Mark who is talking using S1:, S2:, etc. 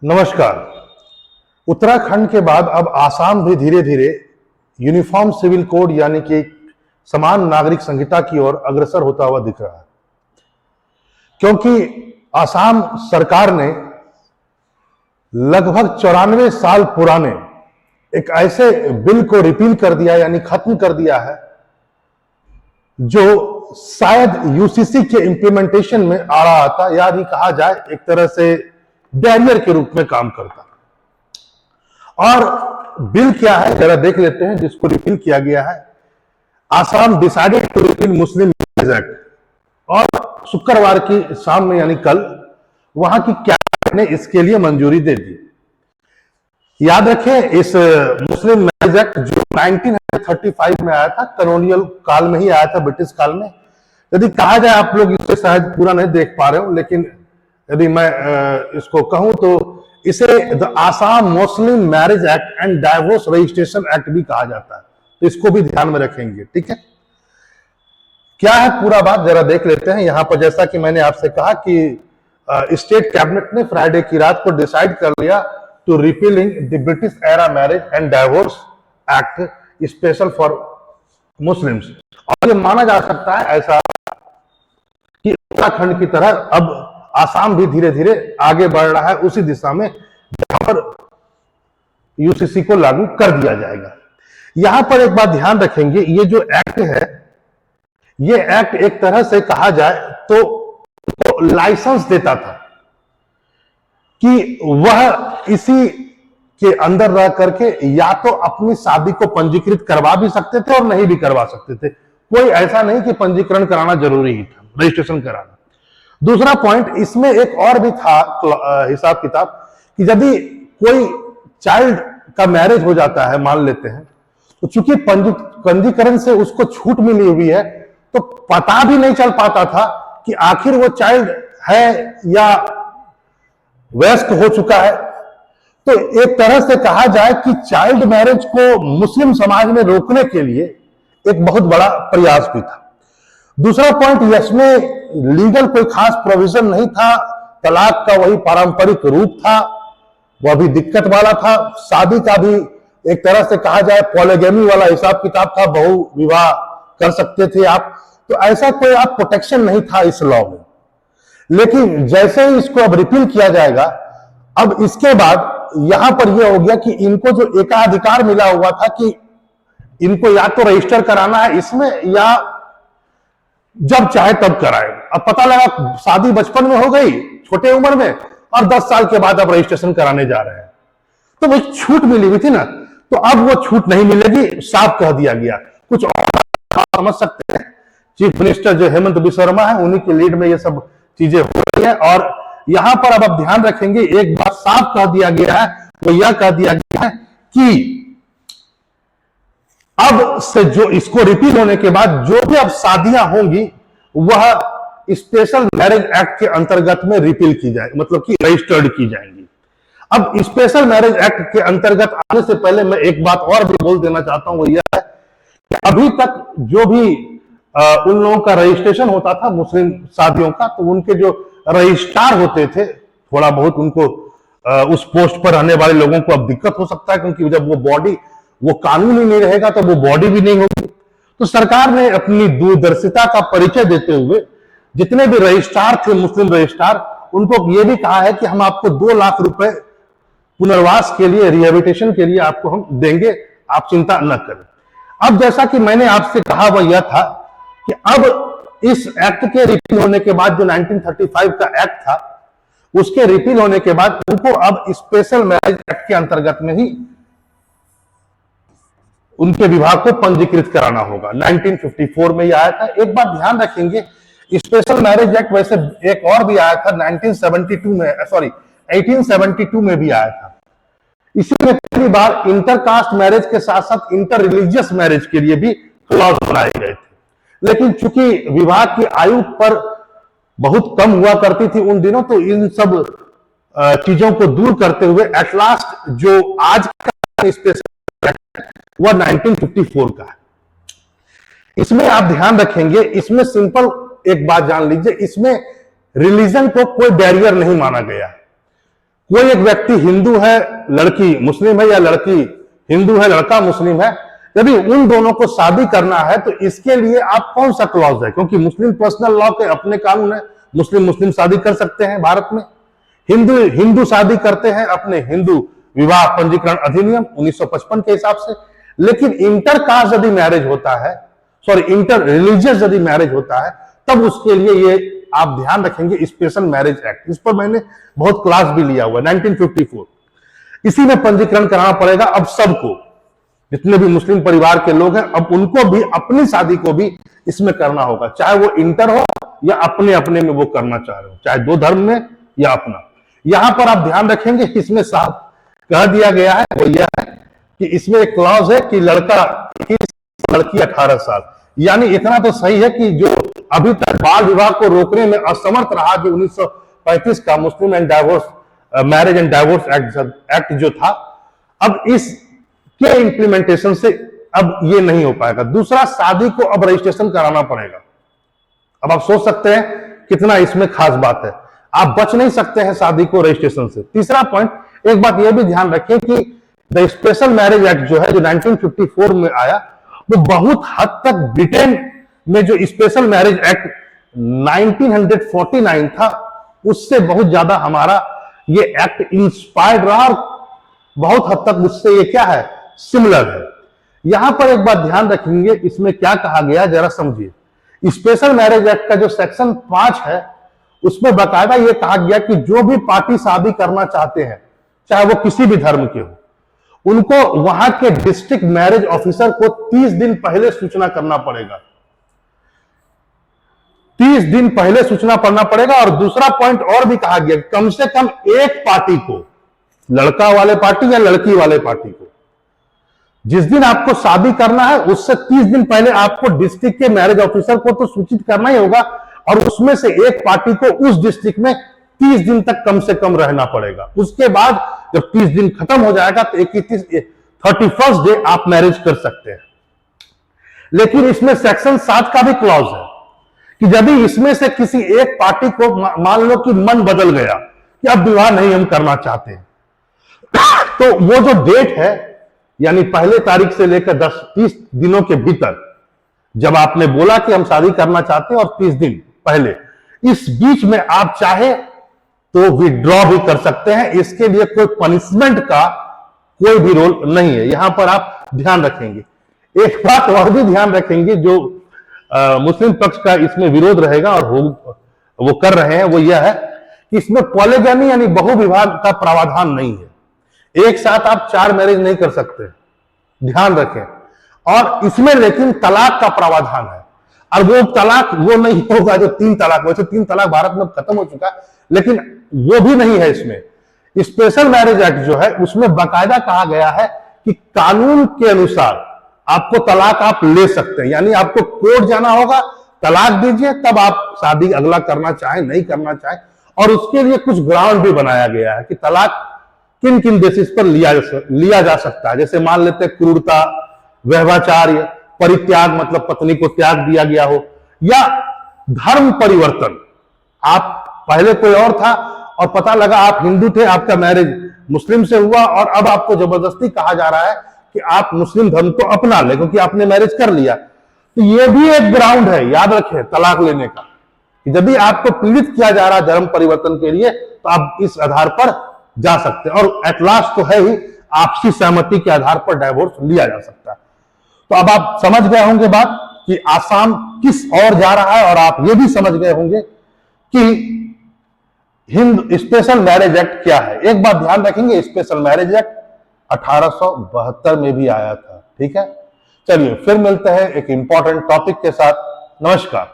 S1: नमस्कार। उत्तराखंड के बाद अब आसाम भी धीरे धीरे यूनिफॉर्म सिविल कोड यानी कि समान नागरिक संहिता की ओर अग्रसर होता हुआ दिख रहा है, क्योंकि आसाम सरकार ने लगभग 94 साल पुराने एक ऐसे बिल को रिपील कर दिया यानी खत्म कर दिया है जो शायद यूसीसी के इंप्लीमेंटेशन में आ रहा था, यानी कहा जाए एक तरह से बैरियर के रूप में काम करता। और बिल क्या है जरा देख लेते हैं जिसको रिपील किया गया है। Assam decided to repeal Muslim marriage act, और शुक्रवार की शाम में यानी कल वहां की कैबिनेट ने इसके लिए मंजूरी दे दी। याद रखें, इस मुस्लिम मैरिज एक्ट जो 1935 में आया था, कॉलोनियल काल में ही आया था, ब्रिटिश काल में। यदि कहा जाए, आप लोग इसे शायद पूरा नहीं देख पा रहे हो, लेकिन यदि मैं इसको कहूं तो इसे the Assam Muslim marriage act and divorce registration act भी कहा जाता है, तो इसको भी ध्यान में रखेंगे। ठीक है, क्या है पूरा बात जरा देख लेते हैं। यहां पर जैसा कि मैंने आपसे कहा कि स्टेट कैबिनेट ने फ्राइडे की रात को डिसाइड कर लिया to repealing the British era marriage and divorce act special for Muslims. और ये माना जा सकता है ऐसा कि उत्तराखंड की तरह अब आसाम भी धीरे धीरे आगे बढ़ रहा है उसी दिशा में जहां पर यूसीसी को लागू कर दिया जाएगा। यहां पर एक बात ध्यान रखेंगे, ये जो एक्ट है, ये एक्ट एक तरह से कहा जाए तो लाइसेंस देता था कि वह इसी के अंदर रह करके या तो अपनी शादी को पंजीकृत करवा भी सकते थे और नहीं भी करवा सकते थे। कोई ऐसा नहीं कि पंजीकरण कराना जरूरी ही था, रजिस्ट्रेशन कराना। दूसरा पॉइंट इसमें एक और भी था हिसाब किताब कि यदि कोई चाइल्ड का मैरिज हो जाता है, मान लेते हैं, तो चूंकि पंजीकरण से उसको छूट मिली हुई है, तो पता भी नहीं चल पाता था कि आखिर वो चाइल्ड है या वयस्क हो चुका है। तो एक तरह से कहा जाए कि चाइल्ड मैरिज को मुस्लिम समाज में रोकने के लिए एक बहुत बड़ा प्रयास भी था। दूसरा पॉइंट, इसमें लीगल कोई खास प्रोविजन नहीं था, तलाक का वही पारंपरिक रूप था, वह भी दिक्कत वाला था। शादी का भी एक तरह से कहा जाए पॉलीगैमी वाला हिसाब किताब था, बहु विवाह कर सकते थे आप। तो ऐसा कोई आप प्रोटेक्शन नहीं था इस लॉ में। लेकिन जैसे ही इसको अब रिपील किया जाएगा, अब इसके बाद यहां पर यह हो गया कि इनको जो एकाधिकार मिला हुआ था कि इनको या तो रजिस्टर कराना है इसमें या जब चाहे तब कराए। अब पता लगा शादी बचपन में हो गई, छोटे उम्र में, और 10 साल के बाद अब रजिस्ट्रेशन कराने जा रहे हैं, तो वो छूट मिली हुई थी ना, तो अब वो छूट नहीं मिलेगी, साफ कह दिया गया। कुछ और समझ सकते हैं, चीफ मिनिस्टर जो हेमंत बिस्वा शर्मा है, उन्हीं के लीड में ये सब चीजें हो रही है। और यहां पर अब आप ध्यान रखेंगे, एक बात साफ कह दिया गया है, वो यह कह दिया गया है कि अब से जो इसको रिपील होने के बाद जो भी अब शादियां होंगी वह स्पेशल मैरिज एक्ट के अंतर्गत में रिपील की जाए, मतलब कि रजिस्टर्ड की जाएंगी। अब स्पेशल मैरिज एक्ट के अंतर्गत आने से पहले मैं एक बात और भी बोल देना चाहता हूं, वो यह है कि अभी तक जो भी उन लोगों का रजिस्ट्रेशन होता था मुस्लिम शादियों का, तो उनके जो रजिस्ट्रार होते थे, थोड़ा बहुत उनको उस पोस्ट पर रहने वाले लोगों को अब दिक्कत हो सकता है, क्योंकि जब वो बॉडी, वो कानून ही नहीं रहेगा तो वो बॉडी भी नहीं होगी। तो सरकार ने अपनी दूरदर्शिता का परिचय देते हुए जितने भी रजिस्ट्रार थे, मुस्लिम रजिस्ट्रार, उनको यह भी कहा है कि हम आपको 2 लाख रुपए पुनर्वास के लिए, रिहेबिलिटेशन के लिए आपको हम देंगे, आप चिंता न करें। अब जैसा कि मैंने आपसे कहा वह यह था कि अब इस एक्ट के रिपील होने के बाद, जो 1935 का एक्ट था, उसके रिपील होने के बाद उनको अब स्पेशल मैरिज एक्ट के अंतर्गत में ही उनके विवाह को पंजीकृत कराना होगा। 1954 में यह आया था। एक बात ध्यान रखेंगे, स्पेशल मैरिज एक्ट वैसे एक और भी आया था 1972 में, 1872 में भी आया था। इसी में पहली बार इंटरकास्ट मैरिज के साथ साथ इंटर रिलीजियस मैरिज के लिए भी क्लॉज बनाए गए थे। लेकिन चूंकि विवाह की आयु पर बहुत कम हुआ करती थी उन दिनों, तो इन सब चीजों को दूर करते हुए एट लास्ट जो आज का स्पेशल एक्ट वह 1954 का है। इसमें आप ध्यान रखेंगे, इसमें सिंपल एक बात जान लीजिए, इसमें रिलीजन को कोई बैरियर नहीं माना गया है। कोई एक व्यक्ति हिंदू है, लड़की मुस्लिम है, या लड़की हिंदू है, लड़का मुस्लिम है, यदि उन दोनों को शादी करना है तो इसके लिए आप कौन सा क्लॉज है? क्योंकि मुस्लिम पर्सनल लॉ के अपने कानून है, मुस्लिम मुस्लिम शादी कर सकते हैं भारत में, हिंदू हिंदू शादी करते हैं अपने हिंदू विवाह पंजीकरण अधिनियम 1955 के हिसाब से। लेकिन इंटर कास्ट यदि मैरिज होता है, सॉरी इंटर रिलीजियस यदि मैरिज होता है, तब उसके लिए ये आप ध्यान रखेंगे स्पेशल मैरिज एक्ट, इस पर मैंने बहुत क्लास भी लिया हुआ है, 1954। इसी में पंजीकरण कराना पड़ेगा अब सबको, जितने भी मुस्लिम परिवार के लोग हैं, अब उनको भी अपनी शादी को भी इसमें करना होगा, चाहे वो इंटर हो या अपने अपने में वो करना चाह रहे हो, चाहे दो धर्म में या अपना। यहां पर आप ध्यान रखेंगे, इसमें साफ कह दिया गया है, वो यह है कि इसमें एक क्लॉज है कि लड़का 21, लड़की 18 साल। यानी इतना तो सही है कि जो अभी तक बाल विवाह को रोकने में असमर्थ रहा, जो 1935 का Muslim and divorce marriage and divorce act जो था, अब इस के इंप्लीमेंटेशन से अब ये नहीं हो पाएगा। दूसरा, शादी को अब रजिस्ट्रेशन कराना पड़ेगा। अब आप सोच सकते हैं कितना इसमें खास बात है, आप बच नहीं सकते हैं शादी को रजिस्ट्रेशन से। तीसरा पॉइंट, एक बात यह भी ध्यान रखें कि द स्पेशल मैरिज एक्ट जो है, जो 1954 में आया, वो बहुत हद तक ब्रिटेन में जो स्पेशल मैरिज एक्ट 1949 था, उससे बहुत ज्यादा हमारा ये एक्ट इंस्पायर्ड रहा और बहुत हद तक उससे ये क्या है, सिमिलर है। यहां पर एक बात ध्यान रखेंगे, इसमें क्या कहा गया जरा समझिए। स्पेशल मैरिज एक्ट का जो सेक्शन 5 है, उसमें बाकायदा ये कहा गया कि जो भी पार्टी शादी करना चाहते हैं, चाहे वो किसी भी धर्म के हो, उनको वहां के डिस्ट्रिक्ट मैरिज ऑफिसर को 30 दिन पहले सूचना करना पड़ेगा, 30 दिन पहले सूचना करना पड़ेगा। और दूसरा पॉइंट और भी कहा गया, कम से कम एक पार्टी को, लड़का वाले पार्टी या लड़की वाले पार्टी को, जिस दिन आपको शादी करना है उससे 30 दिन पहले आपको डिस्ट्रिक्ट के मैरिज ऑफिसर को तो सूचित करना ही होगा, और उसमें से एक पार्टी को उस डिस्ट्रिक्ट में 30 दिन तक कम से कम रहना पड़ेगा। उसके बाद जब 30 दिन खत्म हो जाएगा तो 31st डे आप मैरिज कर सकते हैं। लेकिन इसमें सेक्शन 7 का भी क्लॉज है कि यदि इसमें से किसी एक पार्टी को मान लो कि मन बदल गया कि अब विवाह नहीं हम करना चाहते हैं, तो वो जो डेट है, यानी पहले तारीख से लेकर 10-30 दिनों के भीतर, जब आपने बोला कि हम शादी करना चाहते हैं और 30 दिन पहले, इस बीच में आप चाहे तो विड्रॉ भी कर सकते हैं। इसके लिए कोई पनिशमेंट का कोई भी रोल नहीं है, यहां पर आप ध्यान रखेंगे। एक बात और भी ध्यान रखेंगे, जो मुस्लिम पक्ष का इसमें विरोध रहेगा और वो कर रहे हैं, वो यह है कि इसमें पॉलीगैमी यानी बहुविवाह का प्रावधान नहीं है। एक साथ आप 4 मैरिज नहीं कर सकते, ध्यान रखें। और इसमें लेकिन तलाक का प्रावधान है, और वो तलाक वो नहीं होगा जो 3 तलाक, वैसे 3 तलाक भारत में खत्म हो चुका है, लेकिन वो भी नहीं है इसमें। स्पेशल मैरिज एक्ट जो है, उसमें बाकायदा कहा गया है कि कानून के अनुसार आपको तलाक आप ले सकते हैं, यानी आपको कोर्ट जाना होगा, तलाक दीजिए, तब आप शादी अगला करना चाहे नहीं करना चाहे। और उसके लिए कुछ ग्राउंड भी बनाया गया है कि तलाक किन किन बेसिस पर लिया जा सकता है। जैसे मान लेते हैं क्रूरता, व्यभिचार्य, परित्याग मतलब पत्नी को त्याग दिया गया हो, या धर्म परिवर्तन, आप पहले कोई और था और पता लगा आप हिंदू थे, आपका मैरिज मुस्लिम से हुआ, और अब आपको जबरदस्ती कहा जा रहा है कि आप मुस्लिम धर्म को अपना ले क्योंकि आपने मैरिज कर लिया। तो यह भी एक ग्राउंड है, याद रखें, तलाक लेने का, कि यदि आपको पीड़ित किया जा रहा है धर्म परिवर्तन के लिए, तो आप इस आधार पर जा सकते हैं। और एट लास्ट तो है ही, आपसी सहमति के आधार पर डाइवोर्स लिया जा सकता है। तो अब आप समझ गए होंगे बात कि आसाम किस ओर जा रहा है, और आप ये भी समझ गए होंगे कि हिंद स्पेशल मैरिज एक्ट क्या है। एक बात ध्यान रखेंगे, स्पेशल मैरिज एक्ट 1872 में भी आया था, ठीक है। चलिए फिर मिलते हैं एक इंपॉर्टेंट टॉपिक के साथ। नमस्कार।